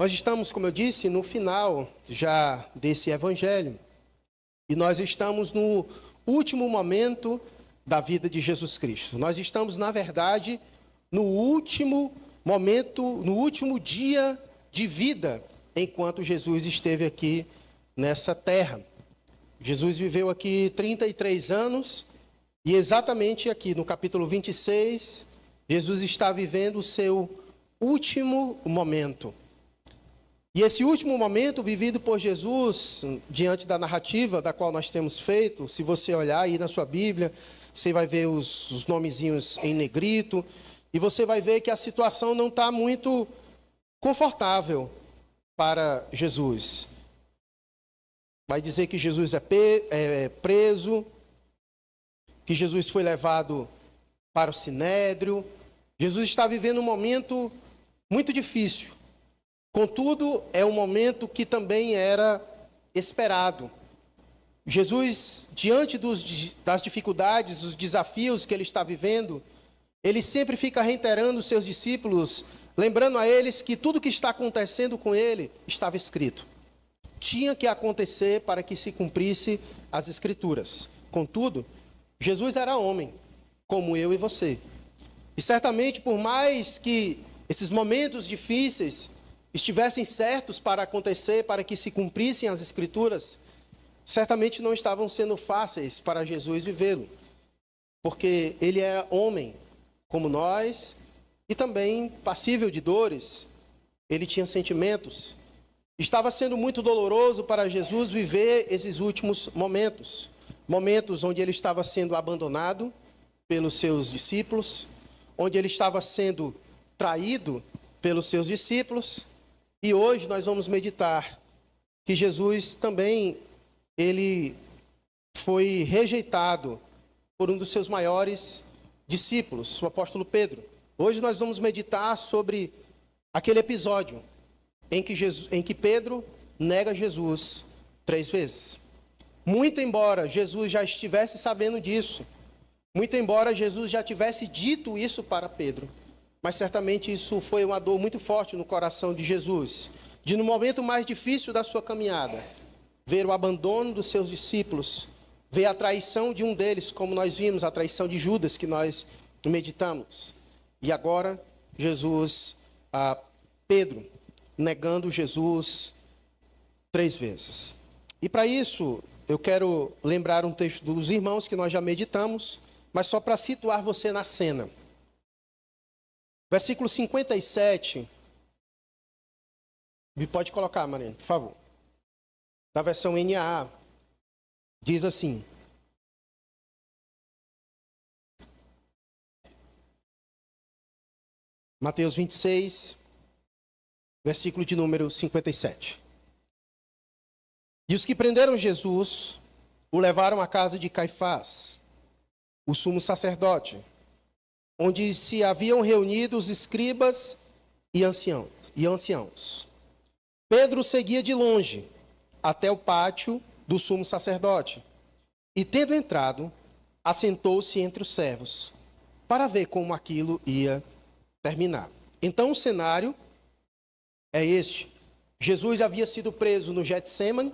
Nós estamos, como eu disse, no final já desse evangelho. E nós estamos no último momento da vida de Jesus Cristo. Nós estamos, na verdade, no último momento, no último dia de vida, enquanto Jesus esteve aqui nessa terra. Jesus viveu aqui 33 anos e exatamente aqui no capítulo 26, Jesus está vivendo o seu último momento. E esse último momento vivido por Jesus, diante da narrativa da qual nós temos feito, se você olhar aí na sua Bíblia, você vai ver os nomezinhos em negrito, e você vai ver que a situação não está muito confortável para Jesus. Vai dizer que Jesus é preso, que Jesus foi levado para o Sinédrio. Jesus está vivendo um momento muito difícil. Contudo, é um momento que também era esperado. Jesus, diante das dificuldades, dos desafios que ele está vivendo, ele sempre fica reiterando aos seus discípulos, lembrando a eles que tudo que está acontecendo com ele estava escrito. Tinha que acontecer para que se cumprisse as Escrituras. Contudo, Jesus era homem, como eu e você. E certamente, por mais que esses momentos difíceis estivessem certos para acontecer, para que se cumprissem as Escrituras, certamente não estavam sendo fáceis para Jesus vivê-lo. Porque ele era homem, como nós, e também passível de dores. Ele tinha sentimentos. Estava sendo muito doloroso para Jesus viver esses últimos momentos. Momentos onde ele estava sendo abandonado pelos seus discípulos, onde ele estava sendo traído pelos seus discípulos. E hoje nós vamos meditar que Jesus também, ele foi rejeitado por um dos seus maiores discípulos, o apóstolo Pedro. Hoje nós vamos meditar sobre aquele episódio em que Pedro nega Jesus 3 vezes. Muito embora Jesus já estivesse sabendo disso, muito embora Jesus já tivesse dito isso para Pedro, mas certamente isso foi uma dor muito forte no coração de Jesus, de no momento mais difícil da sua caminhada, ver o abandono dos seus discípulos, ver a traição de um deles, como nós vimos, a traição de Judas, que nós meditamos. E agora, Pedro, negando Jesus 3 vezes. E para isso, eu quero lembrar um texto dos irmãos que nós já meditamos, mas só para situar você na cena. Versículo 57. Pode colocar, Mariana, por favor. Na versão NAA, diz assim: Mateus 26, versículo de número 57. E os que prenderam Jesus o levaram à casa de Caifás, o sumo sacerdote, onde se haviam reunido os escribas e anciãos. Pedro seguia de longe até o pátio do sumo sacerdote, e tendo entrado, assentou-se entre os servos, para ver como aquilo ia terminar. Então o cenário é este: Jesus havia sido preso no Getsêmani,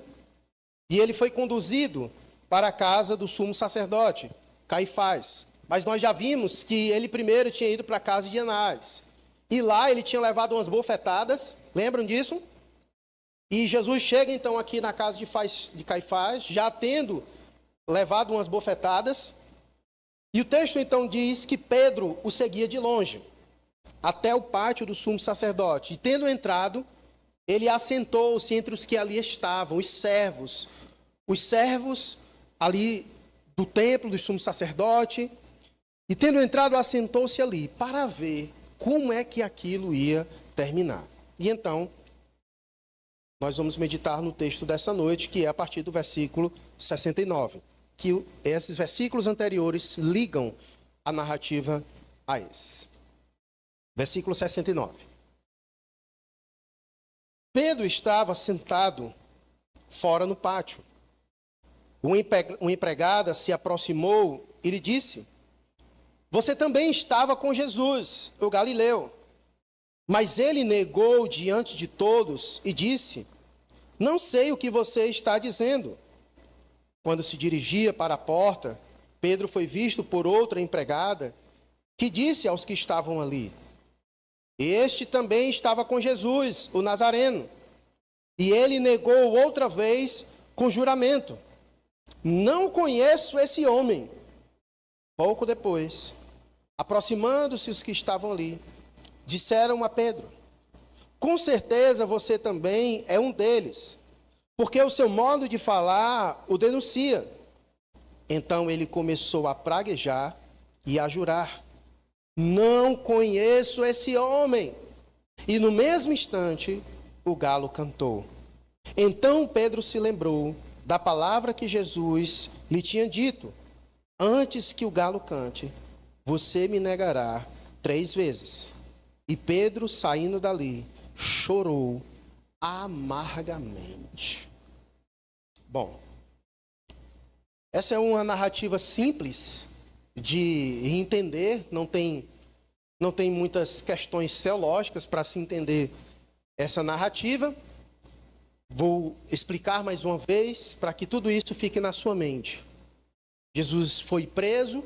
e ele foi conduzido para a casa do sumo sacerdote, Caifás. Mas nós já vimos que ele primeiro tinha ido para a casa de Anás. E lá ele tinha levado umas bofetadas, lembram disso? E Jesus chega então aqui na casa de Caifás, já tendo levado umas bofetadas. E o texto então diz que Pedro o seguia de longe, até o pátio do sumo sacerdote. E tendo entrado, ele assentou-se entre os que ali estavam, os servos ali do templo do sumo sacerdote. E tendo entrado, assentou-se ali para ver como é que aquilo ia terminar. E então, nós vamos meditar no texto dessa noite, que é a partir do versículo 69. Que esses versículos anteriores ligam a narrativa a esses. Versículo 69. Pedro estava sentado fora no pátio. Uma empregada se aproximou e lhe disse: Você também estava com Jesus, o Galileu. Mas ele negou diante de todos e disse: não sei o que você está dizendo. Quando se dirigia para a porta, Pedro foi visto por outra empregada, que disse aos que estavam ali: este também estava com Jesus, o Nazareno. E ele negou outra vez com juramento: não conheço esse homem. Pouco depois, aproximando-se os que estavam ali, disseram a Pedro: com certeza você também é um deles, porque o seu modo de falar o denuncia. Então ele começou a praguejar e a jurar: não conheço esse homem. E no mesmo instante, o galo cantou. Então Pedro se lembrou da palavra que Jesus lhe tinha dito: antes que o galo cante, você me negará 3 vezes. E Pedro, saindo dali, chorou amargamente. Bom, essa é uma narrativa simples de entender, não tem muitas questões teológicas para se entender essa narrativa. Vou explicar mais uma vez para que tudo isso fique na sua mente. Jesus foi preso,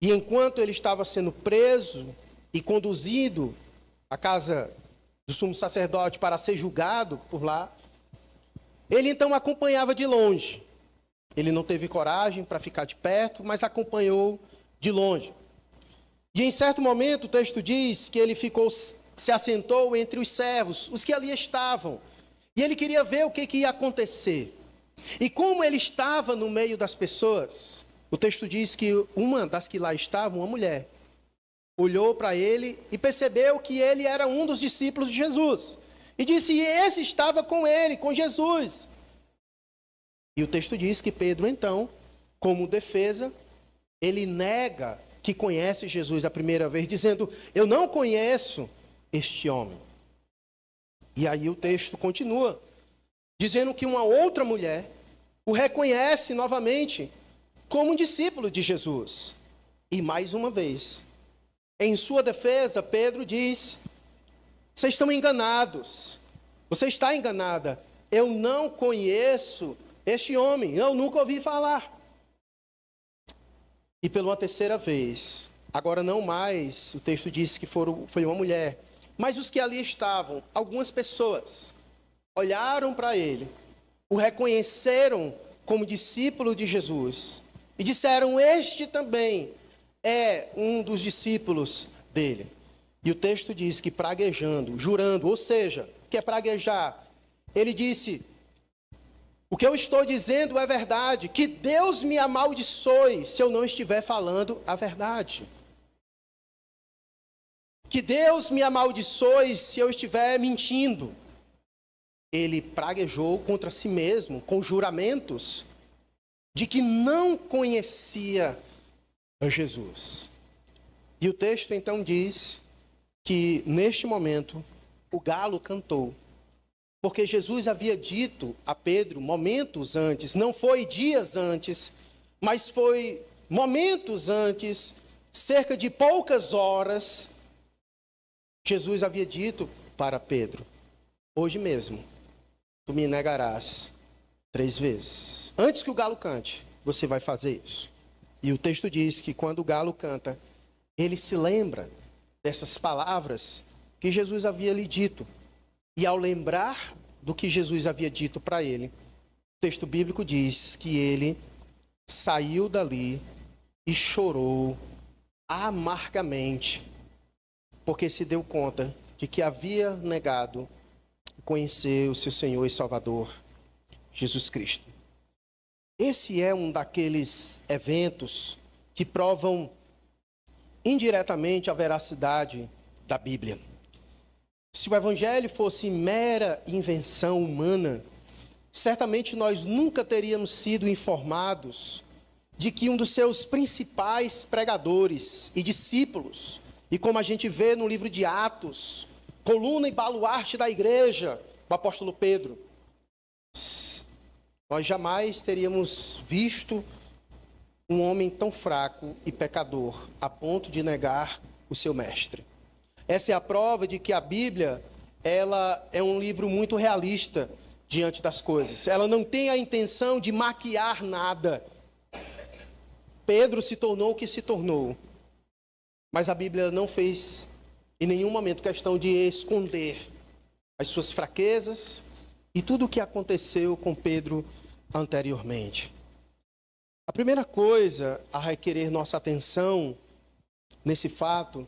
e enquanto ele estava sendo preso e conduzido à casa do sumo sacerdote para ser julgado por lá, ele então acompanhava de longe. Ele não teve coragem para ficar de perto, mas acompanhou de longe. E em certo momento o texto diz que ele se assentou entre os servos, os que ali estavam, e ele queria ver o que ia acontecer. E como ele estava no meio das pessoas, o texto diz que uma das que lá estavam, uma mulher, olhou para ele e percebeu que ele era um dos discípulos de Jesus. E disse: e esse estava com ele, com Jesus. E o texto diz que Pedro, então, como defesa, ele nega que conhece Jesus a primeira vez, dizendo: eu não conheço este homem. E aí o texto continua, dizendo que uma outra mulher o reconhece novamente como um discípulo de Jesus. E mais uma vez, em sua defesa, Pedro diz: vocês estão enganados, você está enganada, eu não conheço este homem, eu nunca ouvi falar. E pela terceira vez, agora não mais, o texto diz que foi uma mulher, mas os que ali estavam, algumas pessoas, olharam para ele, o reconheceram como discípulo de Jesus e disseram: este também é um dos discípulos dele. E o texto diz que praguejando, jurando, ou seja, que é praguejar, ele disse: o que eu estou dizendo é verdade, que Deus me amaldiçoe se eu não estiver falando a verdade. Que Deus me amaldiçoe se eu estiver mentindo. Ele praguejou contra si mesmo, com juramentos, de que não conhecia a Jesus. E o texto então diz que, neste momento, o galo cantou. Porque Jesus havia dito a Pedro momentos antes, não foi dias antes, mas foi momentos antes, cerca de poucas horas, Jesus havia dito para Pedro: hoje mesmo, tu me negarás 3 vezes. Antes que o galo cante, você vai fazer isso. E o texto diz que quando o galo canta, ele se lembra dessas palavras que Jesus havia lhe dito. E ao lembrar do que Jesus havia dito para ele, o texto bíblico diz que ele saiu dali e chorou amargamente, porque se deu conta de que havia negado conhecer o seu Senhor e Salvador, Jesus Cristo. Esse é um daqueles eventos que provam indiretamente a veracidade da Bíblia. Se o Evangelho fosse mera invenção humana, certamente nós nunca teríamos sido informados de que um dos seus principais pregadores e discípulos, e como a gente vê no livro de Atos, coluna e baluarte da igreja, o apóstolo Pedro, nós jamais teríamos visto um homem tão fraco e pecador a ponto de negar o seu mestre. Essa é a prova de que a Bíblia, ela é um livro muito realista diante das coisas. Ela não tem a intenção de maquiar nada. Pedro se tornou o que se tornou. Mas a Bíblia não fez em nenhum momento questão de esconder as suas fraquezas e tudo o que aconteceu com Pedro anteriormente. A primeira coisa a requerer nossa atenção nesse fato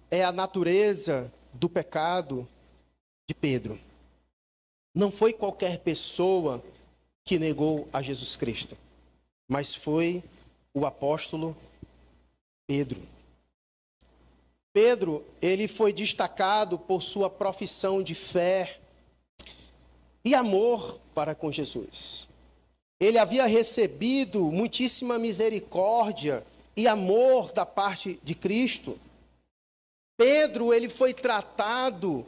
é a natureza do pecado de Pedro. Não foi qualquer pessoa que negou a Jesus Cristo, mas foi o apóstolo Pedro. Pedro, ele foi destacado por sua profissão de fé e amor para com Jesus. Ele havia recebido muitíssima misericórdia e amor da parte de Cristo. Pedro, ele foi tratado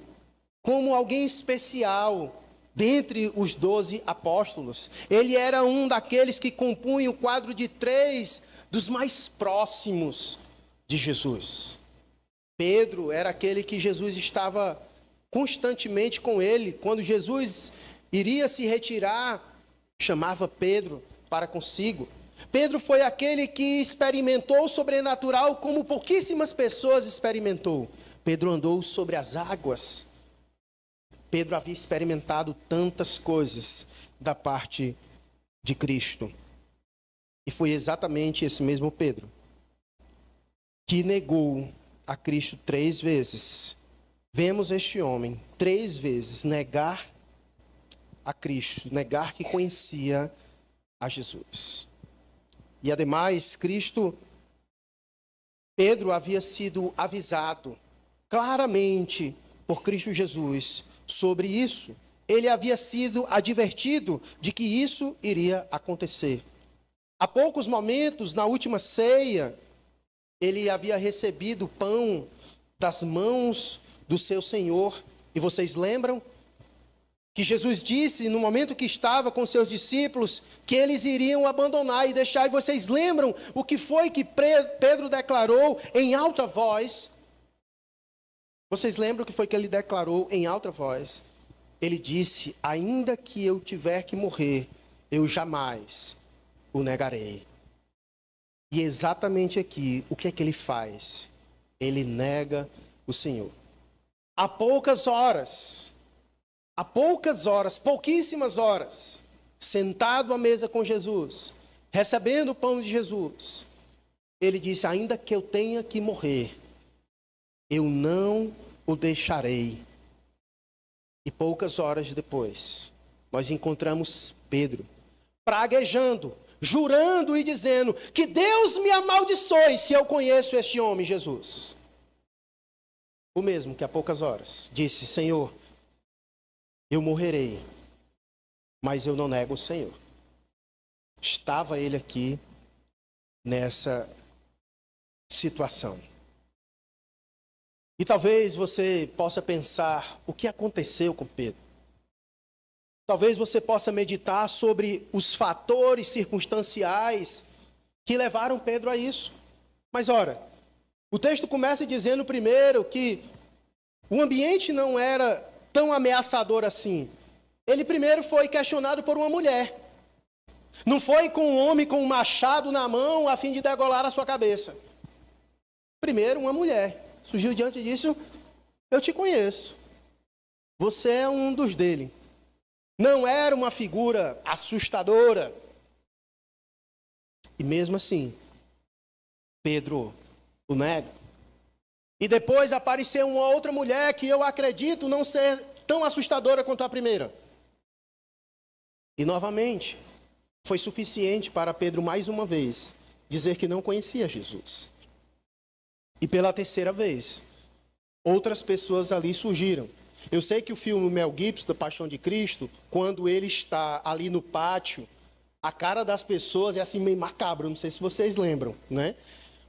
como alguém especial dentre os 12 apóstolos. Ele era um daqueles que compunham o quadro de 3 dos mais próximos de Jesus. Pedro era aquele que Jesus estava constantemente com ele. Quando Jesus iria se retirar, chamava Pedro para consigo. Pedro foi aquele que experimentou o sobrenatural como pouquíssimas pessoas experimentou. Pedro andou sobre as águas. Pedro havia experimentado tantas coisas da parte de Cristo. E foi exatamente esse mesmo Pedro que negou a Cristo 3 vezes. Vemos este homem 3 vezes negar a Cristo, negar que conhecia a Jesus. E ademais, Pedro havia sido avisado claramente por Cristo Jesus sobre isso. Ele havia sido advertido de que isso iria acontecer. Há poucos momentos, na última ceia, ele havia recebido pão das mãos do seu Senhor. E vocês lembram que Jesus disse, no momento que estava com seus discípulos, que eles iriam abandonar e deixar. E vocês lembram o que foi que Pedro declarou em alta voz? Vocês lembram o que foi que ele declarou em alta voz? Ele disse, ainda que eu tiver que morrer, eu jamais o negarei. E exatamente aqui, o que é que ele faz? Ele nega o Senhor. Há pouquíssimas horas, sentado à mesa com Jesus, recebendo o pão de Jesus, ele disse, ainda que eu tenha que morrer, eu não o deixarei. E poucas horas depois, nós encontramos Pedro, praguejando, jurando e dizendo, que Deus me amaldiçoe se eu conheço este homem, Jesus. O mesmo que há poucas horas disse, Senhor, eu morrerei, mas eu não nego o Senhor. Estava ele aqui nessa situação. E talvez você possa pensar o que aconteceu com Pedro. Talvez você possa meditar sobre os fatores circunstanciais que levaram Pedro a isso. Mas ora, o texto começa dizendo primeiro que o ambiente não era tão ameaçador assim. Ele primeiro foi questionado por uma mulher. Não foi com um homem com um machado na mão a fim de degolar a sua cabeça. Primeiro, uma mulher surgiu diante disso, eu te conheço. Você é um dos dele. Não era uma figura assustadora. E mesmo assim, Pedro o nega. E depois apareceu uma outra mulher que eu acredito não ser tão assustadora quanto a primeira. E novamente, foi suficiente para Pedro mais uma vez dizer que não conhecia Jesus. E pela terceira vez, outras pessoas ali surgiram. Eu sei que o filme Mel Gibson, da Paixão de Cristo, quando ele está ali no pátio, a cara das pessoas é assim meio macabra, não sei se vocês lembram, né?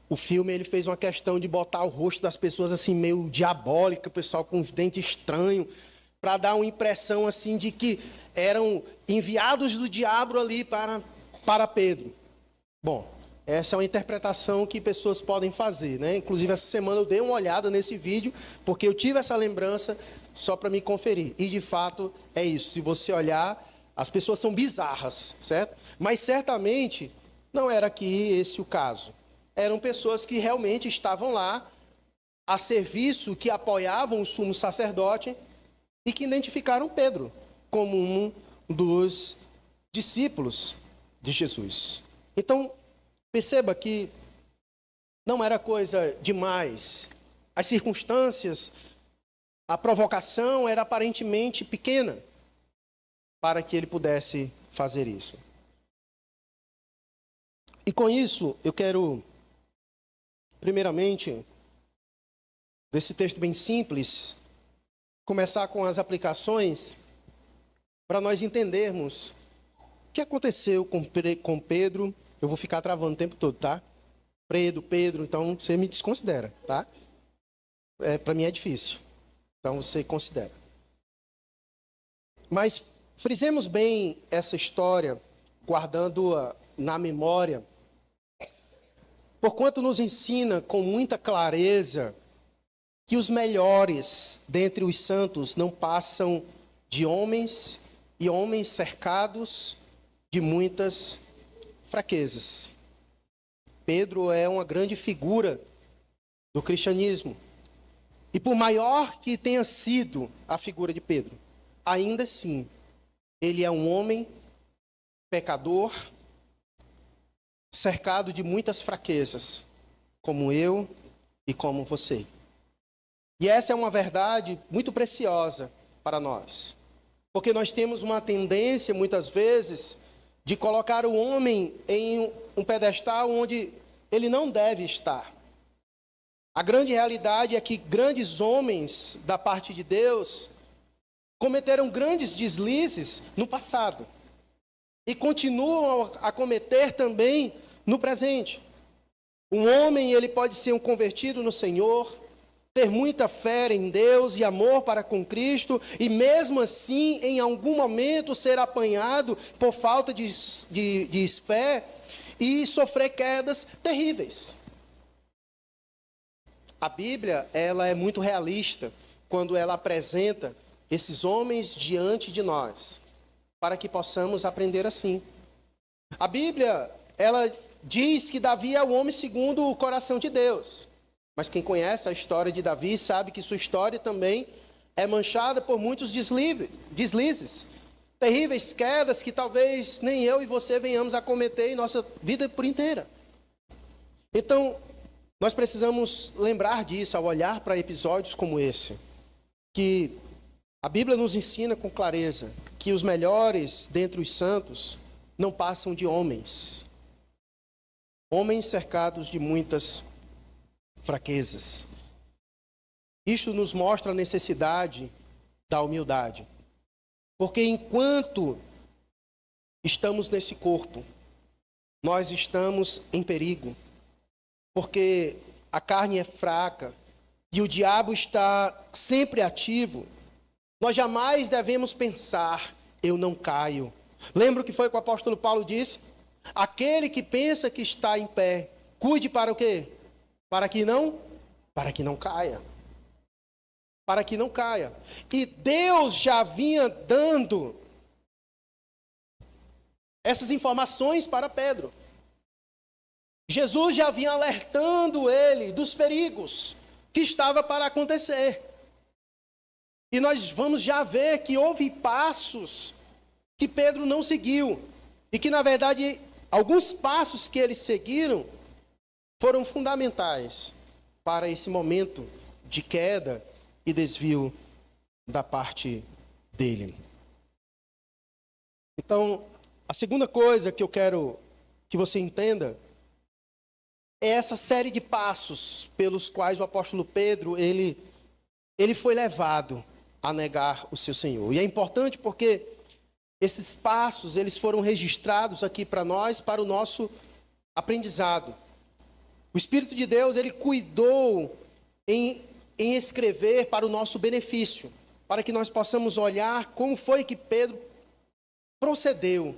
O filme ele fez uma questão de botar o rosto das pessoas assim meio diabólica, o pessoal com os dentes estranhos, para dar uma impressão assim de que eram enviados do diabo ali para Pedro. Bom, Essa é uma interpretação que pessoas podem fazer, né? Inclusive, essa semana eu dei uma olhada nesse vídeo, porque eu tive essa lembrança só para me conferir. E, de fato, é isso. Se você olhar, as pessoas são bizarras, certo? Mas, certamente, não era aqui esse o caso. Eram pessoas que realmente estavam lá a serviço, que apoiavam o sumo sacerdote e que identificaram Pedro como um dos discípulos de Jesus. Então, perceba que não era coisa demais. As circunstâncias, a provocação era aparentemente pequena para que ele pudesse fazer isso. E com isso, eu quero, primeiramente, desse texto bem simples, começar com as aplicações para nós entendermos o que aconteceu com Pedro. Eu vou ficar travando o tempo todo, tá? Pedro, então você me desconsidera, tá? Para mim é difícil, então você considera. Mas frisemos bem essa história, guardando-a na memória, porquanto nos ensina com muita clareza que os melhores dentre os santos não passam de homens e homens cercados de muitas fraquezas. Pedro é uma grande figura do cristianismo. E por maior que tenha sido a figura de Pedro, ainda assim, ele é um homem pecador, cercado de muitas fraquezas, como eu e como você. E essa é uma verdade muito preciosa para nós, porque nós temos uma tendência, muitas vezes, de colocar o homem em um pedestal onde ele não deve estar. A grande realidade é que grandes homens da parte de Deus cometeram grandes deslizes no passado e continuam a cometer também no presente. Um homem, ele pode ser um convertido no Senhor, ter muita fé em Deus e amor para com Cristo, e mesmo assim, em algum momento, ser apanhado por falta de fé e sofrer quedas terríveis. A Bíblia, ela é muito realista quando ela apresenta esses homens diante de nós, para que possamos aprender assim. A Bíblia, ela diz que Davi é o homem segundo o coração de Deus. Mas quem conhece a história de Davi sabe que sua história também é manchada por muitos deslizes, terríveis quedas que talvez nem eu e você venhamos a cometer em nossa vida por inteira. Então, nós precisamos lembrar disso ao olhar para episódios como esse, que a Bíblia nos ensina com clareza que os melhores dentre os santos não passam de homens. Homens cercados de muitas fraquezas. Isto nos mostra a necessidade da humildade. Porque enquanto estamos nesse corpo, nós estamos em perigo. Porque a carne é fraca e o diabo está sempre ativo. Nós jamais devemos pensar, eu não caio. Lembra o que foi que o apóstolo Paulo disse? Aquele que pensa que está em pé, cuide para o quê? Para que não caia. Para que não caia. E Deus já vinha dando essas informações para Pedro. Jesus já vinha alertando ele dos perigos que estava para acontecer. E nós vamos já ver que houve passos que Pedro não seguiu. E que, na verdade, alguns passos que eles seguiram foram fundamentais para esse momento de queda e desvio da parte dele. Então, a segunda coisa que eu quero que você entenda é essa série de passos pelos quais o apóstolo Pedro, ele foi levado a negar o seu Senhor. E é importante porque esses passos, eles foram registrados aqui para nós, para o nosso aprendizado. O Espírito de Deus, ele cuidou em escrever para o nosso benefício, para que nós possamos olhar como foi que Pedro procedeu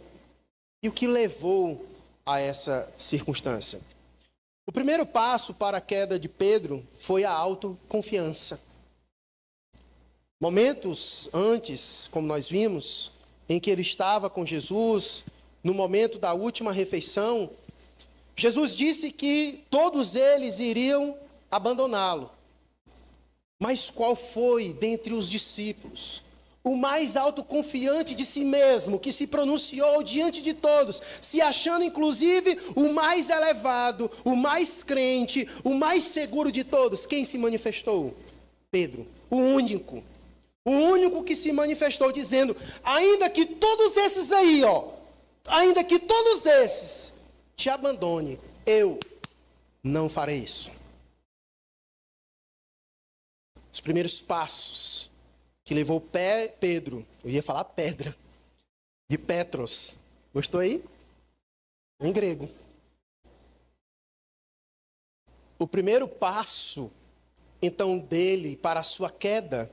e o que levou a essa circunstância. O primeiro passo para a queda de Pedro foi a autoconfiança. Momentos antes, como nós vimos, em que ele estava com Jesus, no momento da última refeição, Jesus disse que todos eles iriam abandoná-lo. Mas qual foi dentre os discípulos o mais autoconfiante de si mesmo, que se pronunciou diante de todos, se achando inclusive o mais elevado, o mais crente, o mais seguro de todos? Quem se manifestou? Pedro, o único que se manifestou dizendo: ainda que todos esses aí, ainda que todos esses te abandone, eu não farei isso. Os primeiros passos que levou Pedro, eu ia falar pedra, de Petros. Gostou aí? Em grego. O primeiro passo, então, dele para a sua queda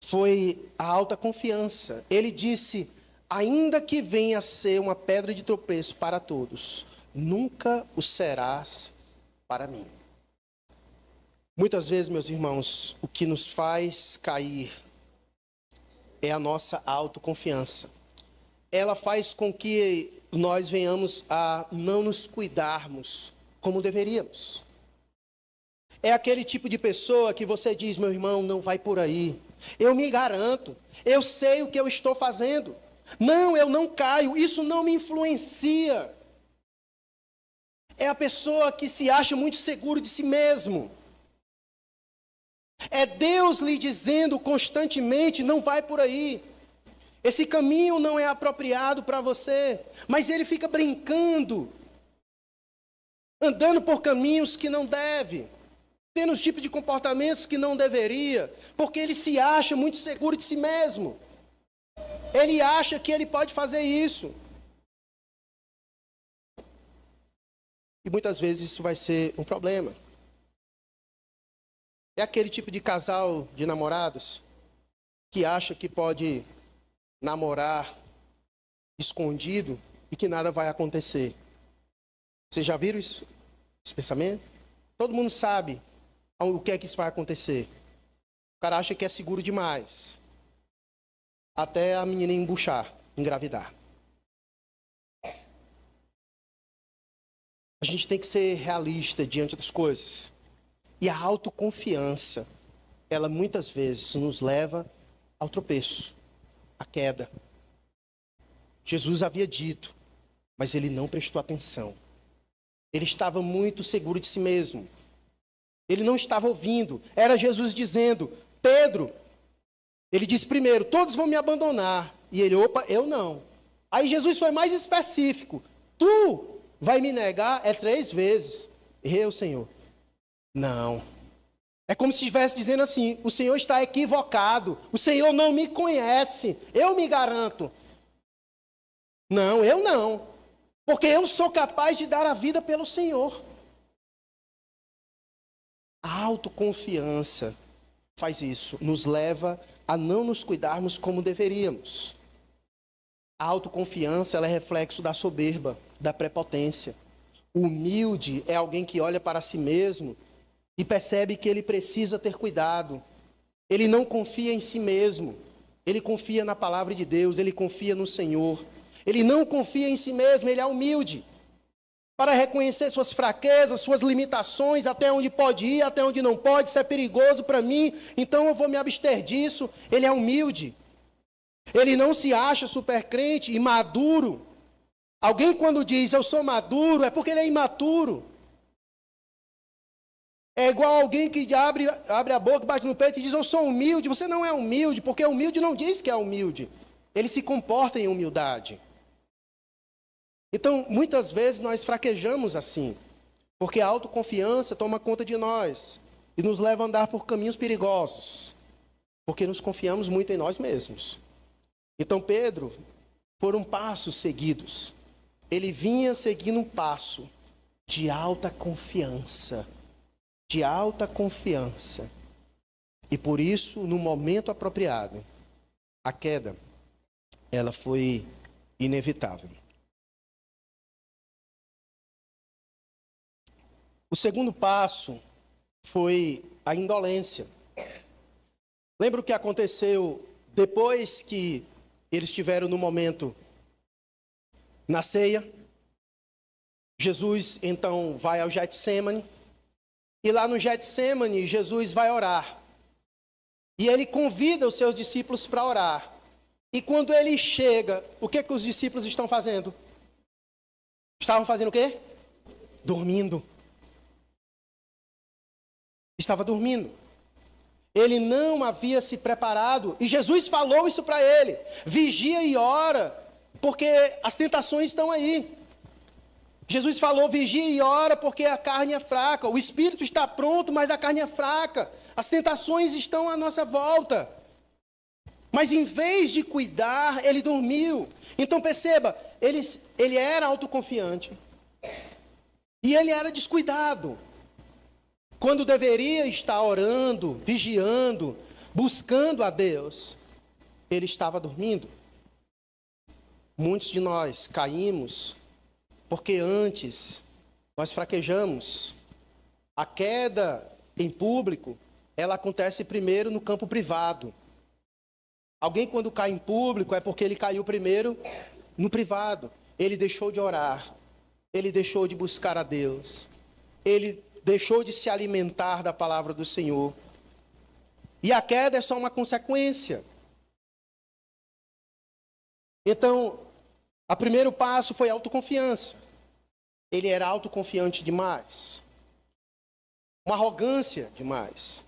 foi a alta confiança. Ele disse: ainda que venha a ser uma pedra de tropeço para todos, nunca o serás para mim. Muitas vezes, meus irmãos, o que nos faz cair é a nossa autoconfiança. Ela faz com que nós venhamos a não nos cuidarmos como deveríamos. É aquele tipo de pessoa que você diz: meu irmão, não vai por aí. Eu me garanto, eu sei o que eu estou fazendo. Não, eu não caio, isso não me influencia. É a pessoa que se acha muito seguro de si mesmo. É Deus lhe dizendo constantemente: não vai por aí. Esse caminho não é apropriado para você. Mas ele fica brincando, andando por caminhos que não deve, tendo os tipos de comportamentos que não deveria, porque ele se acha muito seguro de si mesmo. Ele acha que ele pode fazer isso. E muitas vezes isso vai ser um problema. É aquele tipo de casal de namorados que acha que pode namorar escondido e que nada vai acontecer. Vocês já viram isso, esse pensamento? Todo mundo sabe o que é que isso vai acontecer. O cara acha que é seguro demais, até a menina embuchar, engravidar. A gente tem que ser realista diante das coisas. E a autoconfiança, ela muitas vezes nos leva ao tropeço, à queda. Jesus havia dito, mas ele não prestou atenção. Ele estava muito seguro de si mesmo. Ele não estava ouvindo. Era Jesus dizendo: Pedro, ele disse primeiro: todos vão me abandonar. E ele: opa, eu não. Aí Jesus foi mais específico: tu vai me negar 3 vezes. Eu, Senhor. Não. É como se estivesse dizendo assim: o Senhor está equivocado. O Senhor não me conhece. Eu me garanto. Não, eu não. Porque eu sou capaz de dar a vida pelo Senhor. A autoconfiança faz isso. Nos leva a não nos cuidarmos como deveríamos. A autoconfiança, ela é reflexo da soberba, da prepotência. O humilde é alguém que olha para si mesmo e percebe que ele precisa ter cuidado. Ele não confia em si mesmo. Ele confia na palavra de Deus, ele confia no Senhor. Ele não confia em si mesmo, ele é humilde. Para reconhecer suas fraquezas, suas limitações, até onde pode ir, até onde não pode, se é perigoso para mim, então eu vou me abster disso. Ele é humilde. Ele não se acha super crente e maduro. Alguém quando diz eu sou maduro, é porque ele é imaturo. É igual alguém que abre a boca, bate no peito e diz eu sou humilde. Você não é humilde, porque humilde não diz que é humilde. Ele se comporta em humildade. Então, muitas vezes nós fraquejamos assim, porque a autoconfiança toma conta de nós e nos leva a andar por caminhos perigosos, porque nos confiamos muito em nós mesmos. Então, Pedro, foram passos seguidos. Ele vinha seguindo um passo de alta confiança. De alta confiança. E por isso, no momento apropriado, a queda, ela foi inevitável. O segundo passo foi a indolência. Lembra o que aconteceu depois que eles estiveram no momento na ceia? Jesus então vai ao Getsêmani, e lá no Getsêmani Jesus vai orar. E ele convida os seus discípulos para orar. E quando ele chega, o que os discípulos estão fazendo? Estavam fazendo o quê? Dormindo. Estava dormindo. Ele não havia se preparado. E Jesus falou isso para ele. Vigia e ora, porque as tentações estão aí. Jesus falou, vigia e ora, porque a carne é fraca. O espírito está pronto, mas a carne é fraca. As tentações estão à nossa volta. Mas em vez de cuidar, ele dormiu. Então perceba, ele era autoconfiante. E ele era descuidado. Quando deveria estar orando, vigiando, buscando a Deus, ele estava dormindo. Muitos de nós caímos porque antes nós fraquejamos. A queda em público, ela acontece primeiro no campo privado. Alguém quando cai em público é porque ele caiu primeiro no privado. Ele deixou de orar, ele deixou de buscar a Deus, ele deixou de se alimentar da palavra do Senhor. E a queda é só uma consequência. Então, o primeiro passo foi a autoconfiança. Ele era autoconfiante demais. Uma arrogância demais.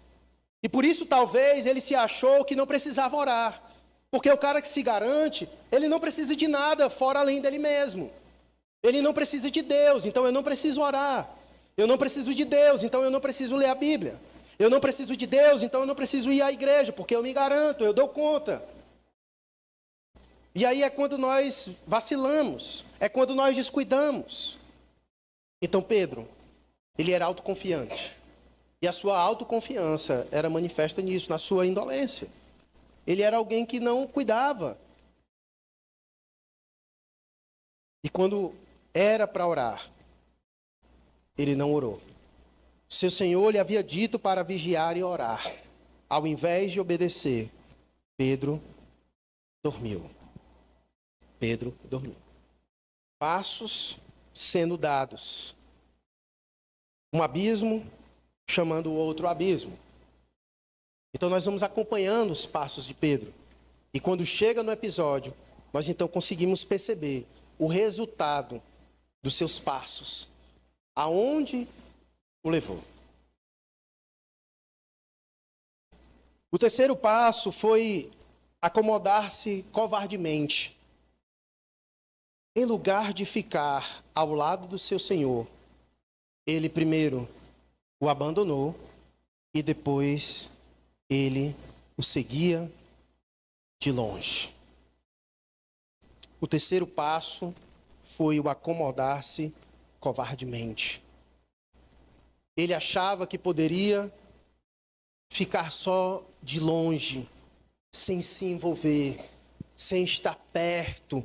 E por isso, talvez, ele se achou que não precisava orar. Porque o cara que se garante, ele não precisa de nada fora além dele mesmo. Ele não precisa de Deus, então eu não preciso orar. Eu não preciso de Deus, então eu não preciso ler a Bíblia. Eu não preciso de Deus, então eu não preciso ir à igreja, porque eu me garanto, eu dou conta. E aí é quando nós vacilamos, é quando nós descuidamos. Então Pedro, ele era autoconfiante. E a sua autoconfiança era manifesta nisso, na sua indolência. Ele era alguém que não cuidava. E quando era para orar, ele não orou. Seu Senhor lhe havia dito para vigiar e orar. Ao invés de obedecer, Pedro dormiu. Pedro dormiu. Passos sendo dados. Um abismo chamando o outro abismo. Então nós vamos acompanhando os passos de Pedro. E quando chega no episódio, nós então conseguimos perceber o resultado dos seus passos. Aonde o levou. O terceiro passo foi acomodar-se covardemente. Em lugar de ficar ao lado do seu Senhor, ele primeiro o abandonou e depois ele o seguia de longe. O terceiro passo foi o acomodar-se covardemente. Ele achava que poderia ficar só de longe, sem se envolver, sem estar perto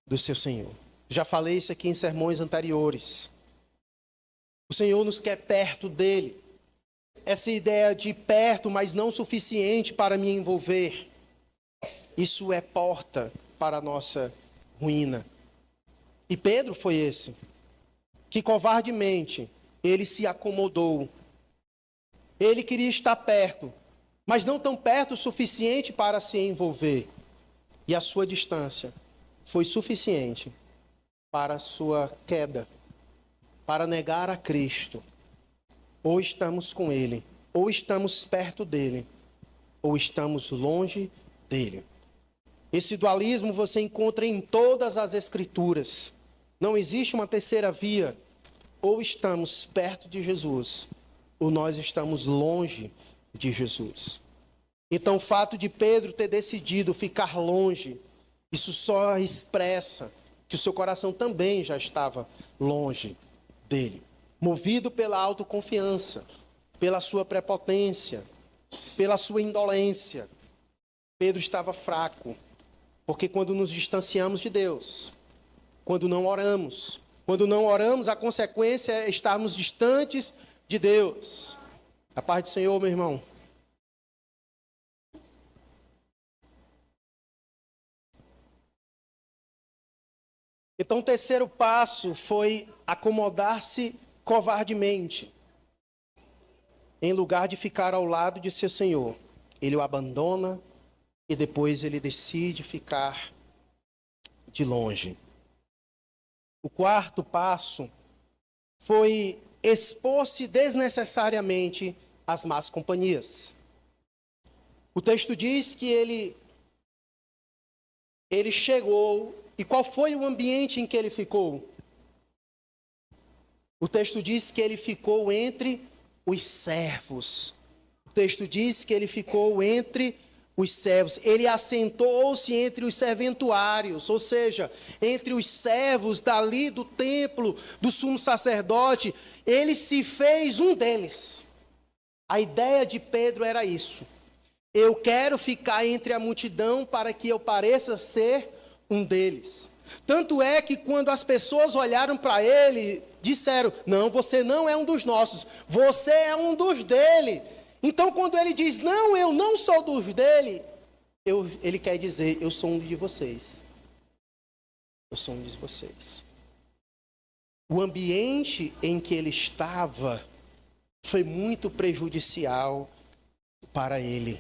do seu Senhor. Já falei isso aqui em sermões anteriores. O Senhor nos quer perto dele. Essa ideia de perto, mas não suficiente para me envolver, isso é porta para a nossa ruína. E Pedro foi esse, que covardemente ele se acomodou. Ele queria estar perto, mas não tão perto o suficiente para se envolver. E a sua distância foi suficiente para a sua queda, para negar a Cristo. Ou estamos com Ele, ou estamos perto dEle, ou estamos longe dEle. Esse dualismo você encontra em todas as Escrituras. Não existe uma terceira via. Ou estamos perto de Jesus, ou nós estamos longe de Jesus. Então o fato de Pedro ter decidido ficar longe, isso só expressa que o seu coração também já estava longe dele. Movido pela autoconfiança, pela sua prepotência, pela sua indolência. Pedro estava fraco, porque quando nos distanciamos de Deus, quando não oramos, Quando não oramos, a consequência é estarmos distantes de Deus. A paz do Senhor, meu irmão. Então, o terceiro passo foi acomodar-se covardemente, em lugar de ficar ao lado de seu Senhor. Ele o abandona e depois ele decide ficar de longe. O quarto passo foi expor-se desnecessariamente às más companhias. O texto diz que ele chegou. E qual foi o ambiente em que ele ficou? O texto diz que ele ficou entre os servos. O texto diz que ele ficou entre os servos. Ele assentou-se entre os serventuários, ou seja, entre os servos dali do templo, do sumo sacerdote. Ele se fez um deles. A ideia de Pedro era isso. Eu quero ficar entre a multidão para que eu pareça ser um deles. Tanto é que quando as pessoas olharam para ele, disseram, não, você não é um dos nossos, você é um dos dele. Então quando ele diz, não, eu não sou dos dele, ele quer dizer, eu sou um de vocês. Eu sou um de vocês. O ambiente em que ele estava foi muito prejudicial para ele.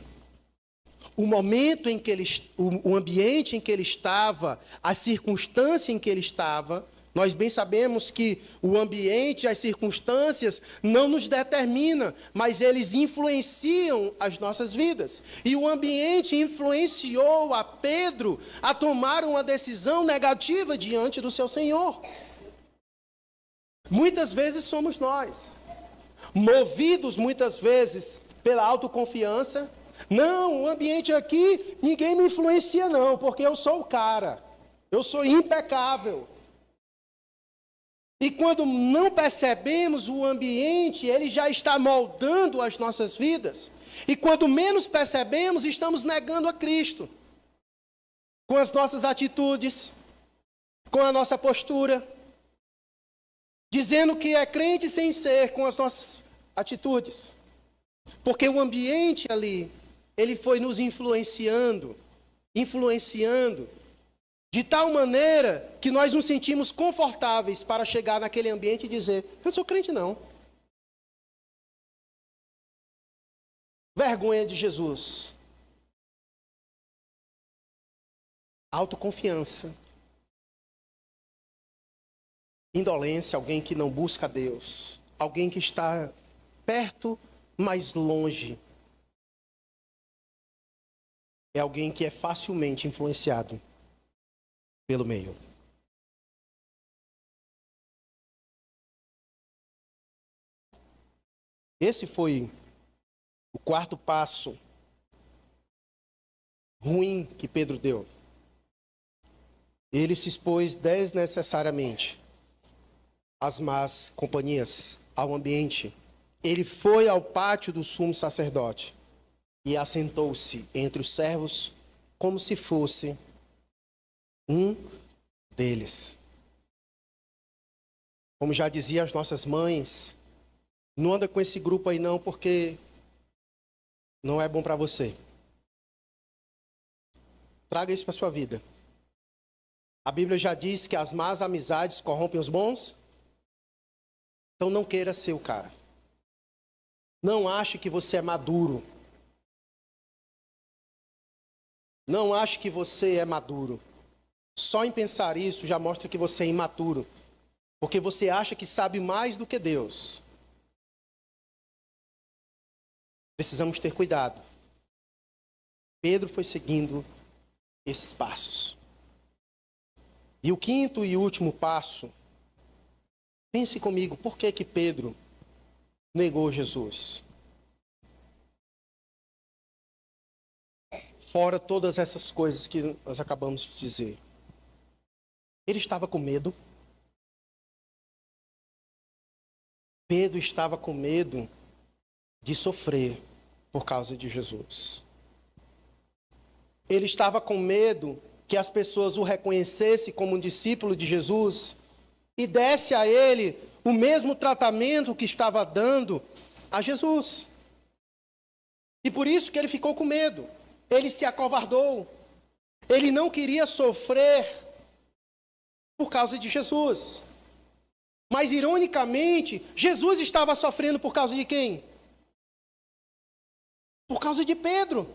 O momento em que o ambiente em que ele estava, a circunstância em que ele estava, nós bem sabemos que o ambiente, as circunstâncias não nos determinam, mas eles influenciam as nossas vidas. E o ambiente influenciou a Pedro a tomar uma decisão negativa diante do seu Senhor. Muitas vezes somos nós, movidos muitas vezes pela autoconfiança. Não, o ambiente aqui, ninguém me influencia não, porque eu sou o cara. Eu sou impecável. E quando não percebemos o ambiente, ele já está moldando as nossas vidas. E quando menos percebemos, estamos negando a Cristo. Com as nossas atitudes, com a nossa postura. Dizendo que é crente sem ser, com as nossas atitudes. Porque o ambiente ali, ele foi nos influenciando, de tal maneira que nós nos sentimos confortáveis para chegar naquele ambiente e dizer, eu não sou crente não. Vergonha de Jesus. Autoconfiança. Indolência, alguém que não busca Deus. Alguém que está perto, mas longe. É alguém que é facilmente influenciado pelo meio. Esse foi o quarto passo ruim que Pedro deu. Ele se expôs desnecessariamente às más companhias, ao ambiente. Ele foi ao pátio do sumo sacerdote e assentou-se entre os servos como se fosse um deles. Como já diziam as nossas mães, não anda com esse grupo aí não, porque não é bom para você. Traga isso para a sua vida. A Bíblia já diz que as más amizades corrompem os bons. Então não queira ser o cara. Não ache que você é maduro. Não ache que você é maduro. Só em pensar isso já mostra que você é imaturo. Porque você acha que sabe mais do que Deus. Precisamos ter cuidado. Pedro foi seguindo esses passos. E o quinto e último passo, pense comigo, por que que Pedro negou Jesus? Fora todas essas coisas que nós acabamos de dizer. Ele estava com medo. Pedro estava com medo de sofrer por causa de Jesus. Ele estava com medo que as pessoas o reconhecessem como um discípulo de Jesus e desse a ele o mesmo tratamento que estava dando a Jesus. E por isso que ele ficou com medo. Ele se acovardou. Ele não queria sofrer por causa de Jesus. Mas, ironicamente, Jesus estava sofrendo por causa de quem? Por causa de Pedro.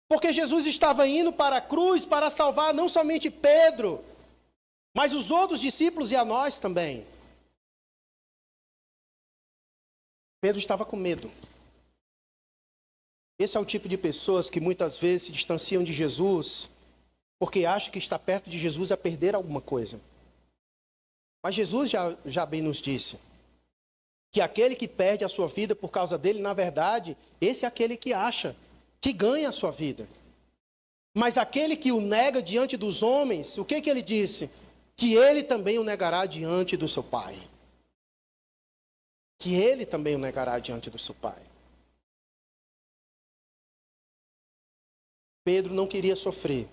Porque Jesus estava indo para a cruz para salvar não somente Pedro, mas os outros discípulos e a nós também. Pedro estava com medo. Esse é o tipo de pessoas que muitas vezes se distanciam de Jesus porque acham que estar perto de Jesus é perder alguma coisa. Mas Jesus já bem nos disse que aquele que perde a sua vida por causa dele, na verdade, esse é aquele que acha que ganha a sua vida. Mas aquele que o nega diante dos homens, o que ele disse? Que ele também o negará diante do seu Pai. Que ele também o negará diante do seu Pai. Pedro não queria sofrer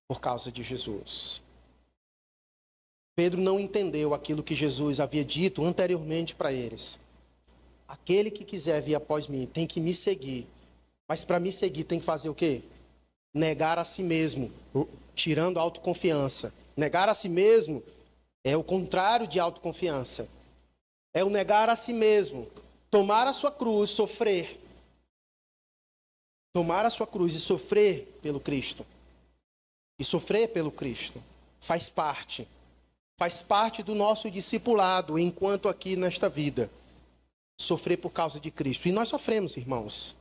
por causa de Jesus. Pedro não entendeu aquilo que Jesus havia dito anteriormente para eles. Aquele que quiser vir após mim tem que me seguir. Mas para me seguir tem que fazer o quê? Negar a si mesmo, tirando a autoconfiança. Negar a si mesmo é o contrário de autoconfiança. É o negar a si mesmo. Tomar a sua cruz, sofrer. Tomar a sua cruz e sofrer pelo Cristo. E sofrer pelo Cristo faz parte. Faz parte do nosso discipulado enquanto aqui nesta vida. Sofrer por causa de Cristo. E nós sofremos, irmãos.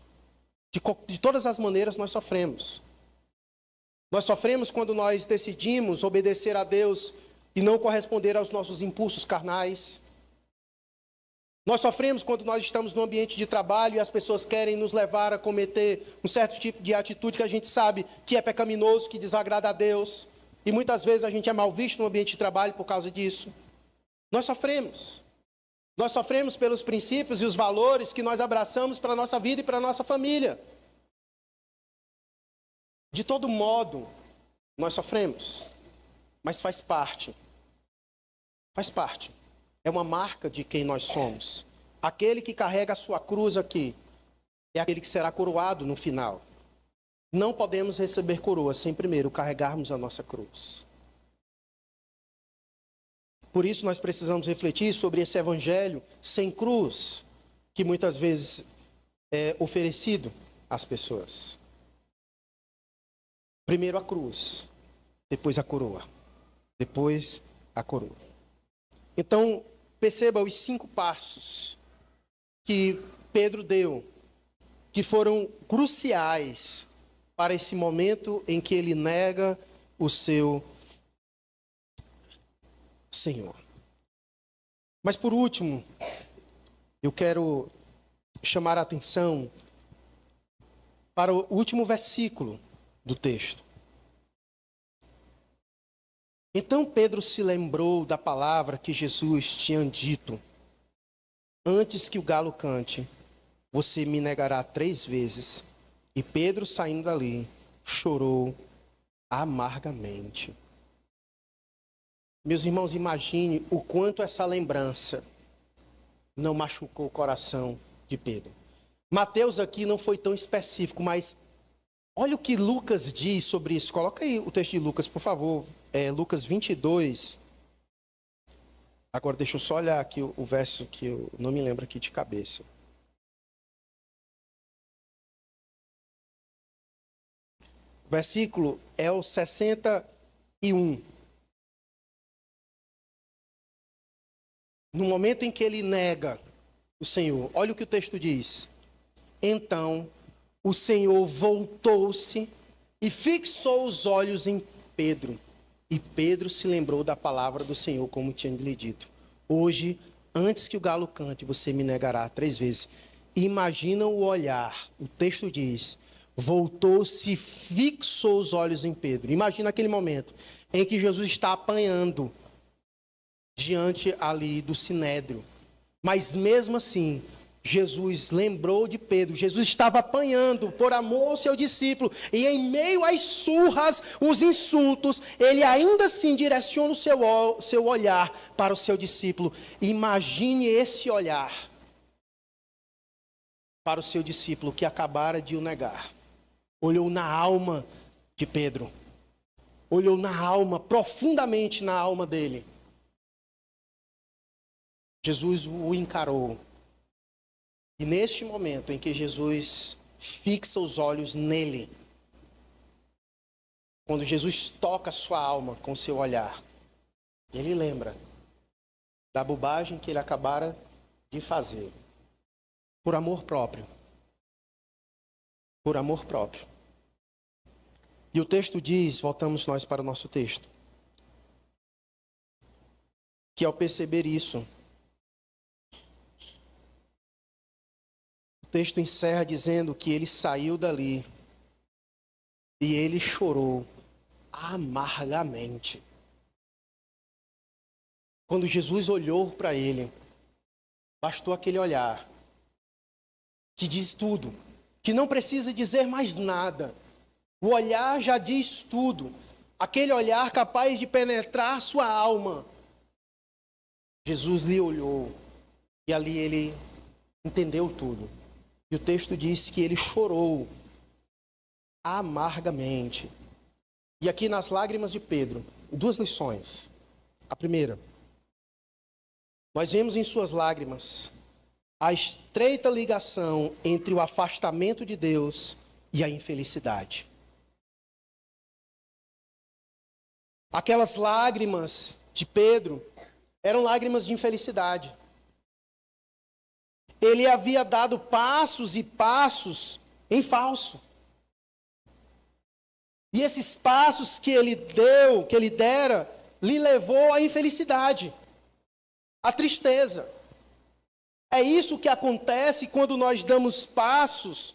De todas as maneiras nós sofremos. Nós sofremos quando nós decidimos obedecer a Deus e não corresponder aos nossos impulsos carnais. Nós sofremos quando nós estamos no ambiente de trabalho e as pessoas querem nos levar a cometer um certo tipo de atitude que a gente sabe que é pecaminoso, que desagrada a Deus. E muitas vezes a gente é mal visto no ambiente de trabalho por causa disso. Nós sofremos. Nós sofremos pelos princípios e os valores que nós abraçamos para a nossa vida e para a nossa família. De todo modo, nós sofremos. Mas faz parte. Faz parte. É uma marca de quem nós somos. Aquele que carrega a sua cruz aqui é aquele que será coroado no final. Não podemos receber coroa sem primeiro carregarmos a nossa cruz. Por isso nós precisamos refletir sobre esse evangelho sem cruz, que muitas vezes é oferecido às pessoas. Primeiro a cruz, depois a coroa. Depois a coroa. Então, perceba os 5 passos que Pedro deu, que foram cruciais para esse momento em que ele nega o seu Senhor. Mas por último, eu quero chamar a atenção para o último versículo do texto. Então Pedro se lembrou da palavra que Jesus tinha dito: antes que o galo cante, você me negará 3 vezes. E Pedro, saindo dali, chorou amargamente. Meus irmãos, imagine o quanto essa lembrança não machucou o coração de Pedro. Mateus aqui não foi tão específico, mas olha o que Lucas diz sobre isso. Coloca aí o texto de Lucas, por favor. Lucas 22. Agora deixa eu só olhar aqui o verso que eu não me lembro aqui de cabeça. O versículo é o 61. No momento em que ele nega o Senhor, olha o que o texto diz. Então o Senhor voltou-se e fixou os olhos em Pedro. E Pedro se lembrou da palavra do Senhor, como tinha lhe dito: hoje, antes que o galo cante, você me negará 3 vezes. Imagina o olhar, o texto diz, voltou-se e fixou os olhos em Pedro. Imagina aquele momento em que Jesus está apanhando diante ali do sinédrio. Mas mesmo assim, Jesus lembrou de Pedro. Jesus estava apanhando por amor ao seu discípulo. E em meio às surras, os insultos, ele ainda assim direciona o seu olhar para o seu discípulo. Imagine esse olhar para o seu discípulo que acabara de o negar. Olhou na alma de Pedro. Olhou na alma, profundamente na alma dele. Jesus o encarou. E neste momento em que Jesus fixa os olhos nele, quando Jesus toca a sua alma com o seu olhar, ele lembra da bobagem que ele acabara de fazer. Por amor próprio. Por amor próprio. E o texto diz, voltamos nós para o nosso texto, que ao perceber isso, o texto encerra dizendo que ele saiu dali e ele chorou amargamente. Quando Jesus olhou para ele, bastou aquele olhar que diz tudo, que não precisa dizer mais nada. O olhar já diz tudo. Aquele olhar capaz de penetrar sua alma. Jesus lhe olhou e ali ele entendeu tudo. E o texto diz que ele chorou amargamente. E aqui nas lágrimas de Pedro, duas lições. A primeira, nós vemos em suas lágrimas a estreita ligação entre o afastamento de Deus e a infelicidade. Aquelas lágrimas de Pedro eram lágrimas de infelicidade. Ele havia dado passos e passos em falso. E esses passos que ele deu, que ele dera, lhe levou à infelicidade, à tristeza. É isso que acontece quando nós damos passos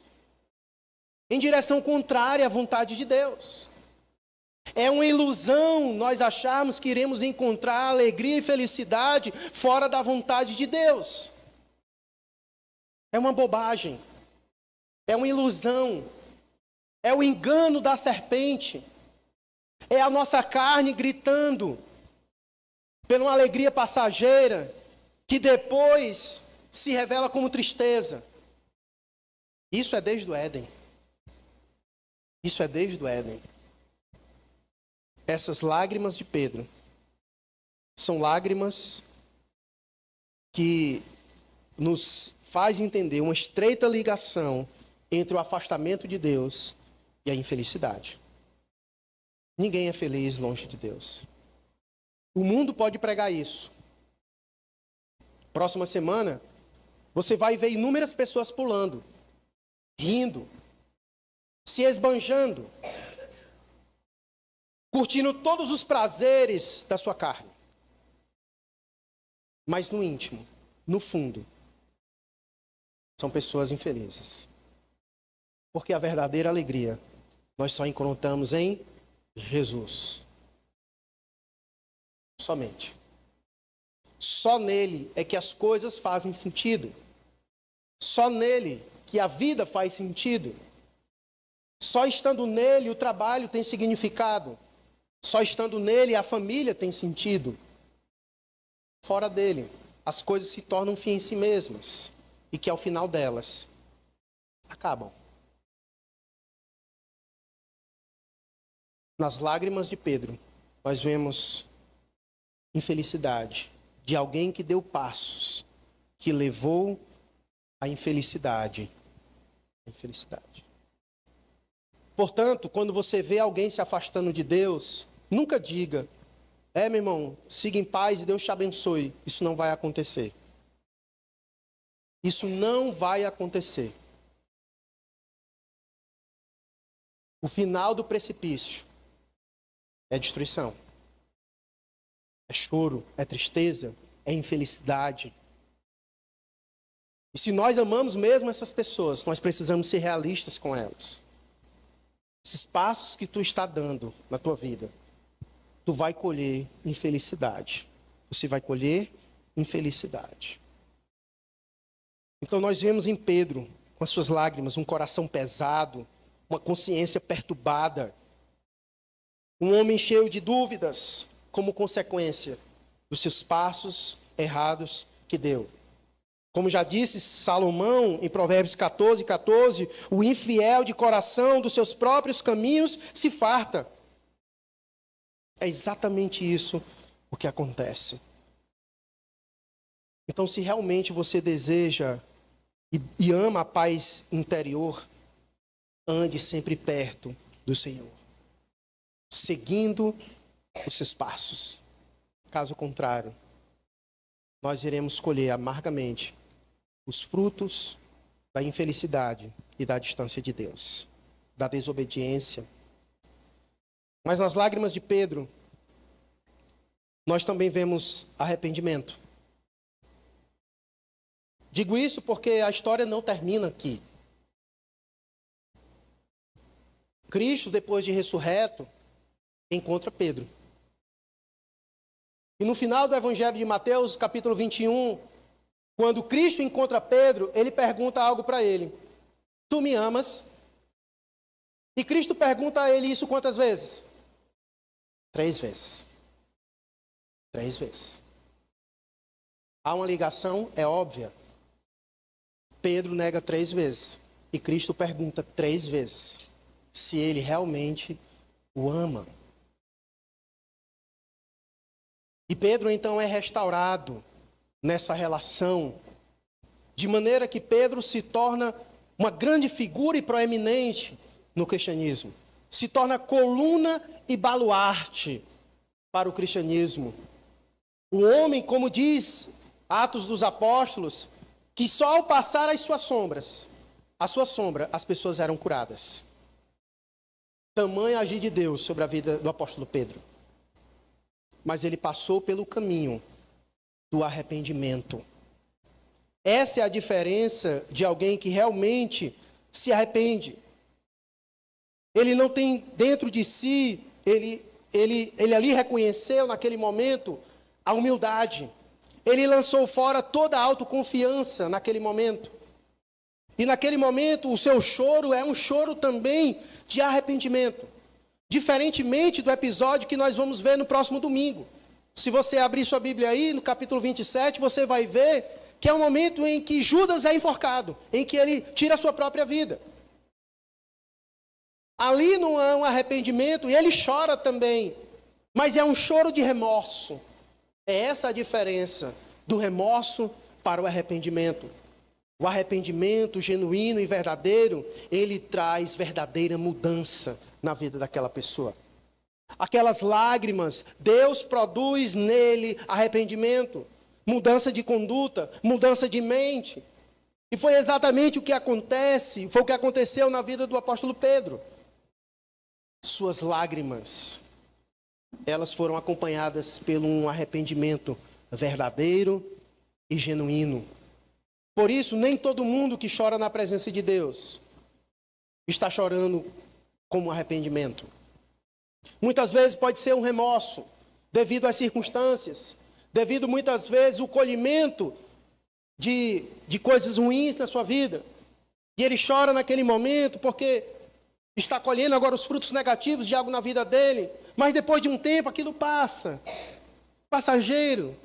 em direção contrária à vontade de Deus. É uma ilusão nós acharmos que iremos encontrar alegria e felicidade fora da vontade de Deus. É uma bobagem. É uma ilusão. É o engano da serpente. É a nossa carne gritando por uma alegria passageira que depois se revela como tristeza. Isso é desde o Éden. Isso é desde o Éden. Essas lágrimas de Pedro são lágrimas que nos faz entender uma estreita ligação entre o afastamento de Deus e a infelicidade. Ninguém é feliz longe de Deus. O mundo pode pregar isso. Próxima semana, você vai ver inúmeras pessoas pulando, rindo, se esbanjando, curtindo todos os prazeres da sua carne. Mas no íntimo, no fundo, são pessoas infelizes. Porque a verdadeira alegria nós só encontramos em Jesus. Somente. Só nele é que as coisas fazem sentido. Só nele que a vida faz sentido. Só estando nele o trabalho tem significado. Só estando nele a família tem sentido. Fora dele, as coisas se tornam fim em si mesmas. E que ao final delas, acabam. Nas lágrimas de Pedro, nós vemos infelicidade de alguém que deu passos, que levou à infelicidade. Infelicidade. Portanto, quando você vê alguém se afastando de Deus, nunca diga, meu irmão, siga em paz e Deus te abençoe. Isso não vai acontecer. Isso não vai acontecer. O final do precipício é destruição. É choro, é tristeza, é infelicidade. E se nós amamos mesmo essas pessoas, nós precisamos ser realistas com elas. Esses passos que tu está dando na tua vida, tu vai colher infelicidade. Você vai colher infelicidade. Então nós vemos em Pedro, com as suas lágrimas, um coração pesado, uma consciência perturbada, um homem cheio de dúvidas, como consequência dos seus passos errados que deu. Como já disse Salomão em Provérbios 14:14, o infiel de coração dos seus próprios caminhos se farta. É exatamente isso o que acontece. Então, se realmente você deseja e ama a paz interior, ande sempre perto do Senhor, seguindo os seus passos. Caso contrário, nós iremos colher amargamente os frutos da infelicidade e da distância de Deus, da desobediência. Mas nas lágrimas de Pedro, nós também vemos arrependimento. Digo isso porque a história não termina aqui. Cristo, depois de ressurreto, encontra Pedro. E no final do Evangelho de Mateus, capítulo 21, quando Cristo encontra Pedro, ele pergunta algo para ele. Tu me amas? E Cristo pergunta a ele isso quantas vezes? 3 vezes. 3 vezes. Há uma ligação, é óbvia. Pedro nega 3 vezes. E Cristo pergunta 3 vezes se ele realmente o ama. E Pedro então é restaurado nessa relação, de maneira que Pedro se torna uma grande figura e proeminente no cristianismo. Se torna coluna e baluarte para o cristianismo. O homem, como diz Atos dos Apóstolos, que só ao passar a sua sombra, as pessoas eram curadas. Tamanho agir de Deus sobre a vida do apóstolo Pedro. Mas ele passou pelo caminho do arrependimento. Essa é a diferença de alguém que realmente se arrepende. Ele não tem dentro de si, ele ali reconheceu naquele momento a humildade. Ele lançou fora toda a autoconfiança naquele momento. E naquele momento o seu choro é um choro também de arrependimento. Diferentemente do episódio que nós vamos ver no próximo domingo. Se você abrir sua Bíblia aí, no capítulo 27, você vai ver que é o momento em que Judas é enforcado, em que ele tira a sua própria vida. Ali não há um arrependimento, e ele chora também, mas é um choro de remorso. É essa a diferença do remorso para o arrependimento. O arrependimento genuíno e verdadeiro, ele traz verdadeira mudança na vida daquela pessoa. Aquelas lágrimas, Deus produz nele arrependimento, mudança de conduta, mudança de mente. E foi exatamente o que acontece, foi o que aconteceu na vida do apóstolo Pedro. Suas lágrimas, elas foram acompanhadas por um arrependimento verdadeiro e genuíno. Por isso, nem todo mundo que chora na presença de Deus está chorando como arrependimento. Muitas vezes pode ser um remorso, devido às circunstâncias, devido muitas vezes ao colhimento de coisas ruins na sua vida. E ele chora naquele momento porque está colhendo agora os frutos negativos de algo na vida dele. Mas depois de um tempo aquilo passa, passageiro.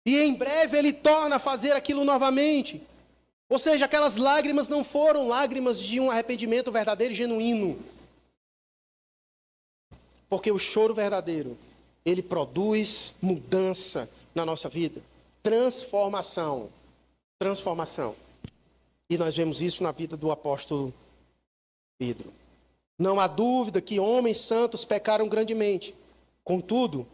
E em breve ele torna a fazer aquilo novamente. Ou seja, aquelas lágrimas não foram lágrimas de um arrependimento verdadeiro e genuíno. Porque o choro verdadeiro, ele produz mudança na nossa vida. Transformação. Transformação. E nós vemos isso na vida do apóstolo Pedro. Não há dúvida que homens santos pecaram grandemente. Contudo,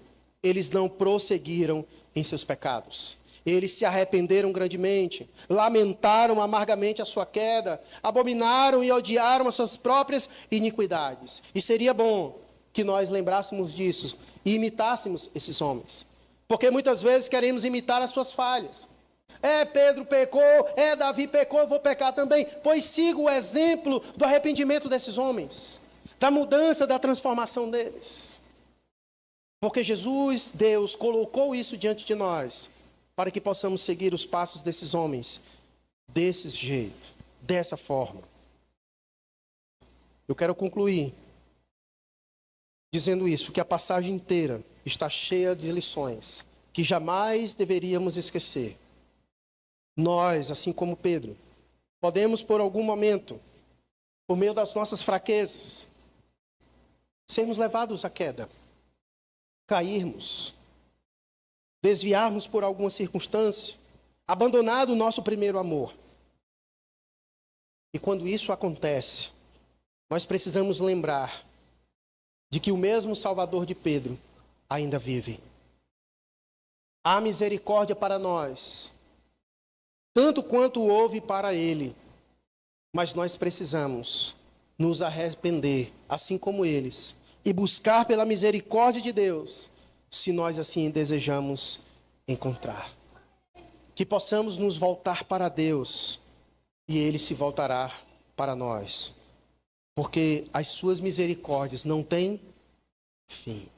eles não prosseguiram em seus pecados. Eles se arrependeram grandemente, lamentaram amargamente a sua queda, abominaram e odiaram as suas próprias iniquidades. E seria bom que nós lembrássemos disso e imitássemos esses homens. Porque muitas vezes queremos imitar as suas falhas. Pedro pecou, Davi pecou, eu vou pecar também. Pois siga o exemplo do arrependimento desses homens, da mudança, da transformação deles. Porque Jesus, Deus, colocou isso diante de nós, para que possamos seguir os passos desses homens, desse jeito, dessa forma. Eu quero concluir dizendo isso, que a passagem inteira está cheia de lições que jamais deveríamos esquecer. Nós, assim como Pedro, podemos por algum momento, por meio das nossas fraquezas, sermos levados à queda, cairmos, desviarmos por alguma circunstância, abandonar o nosso primeiro amor. E quando isso acontece, nós precisamos lembrar de que o mesmo Salvador de Pedro ainda vive. Há misericórdia para nós, tanto quanto houve para ele, mas nós precisamos nos arrepender, assim como eles, e buscar pela misericórdia de Deus, se nós assim desejamos encontrar. Que possamos nos voltar para Deus, e Ele se voltará para nós, porque as suas misericórdias não têm fim.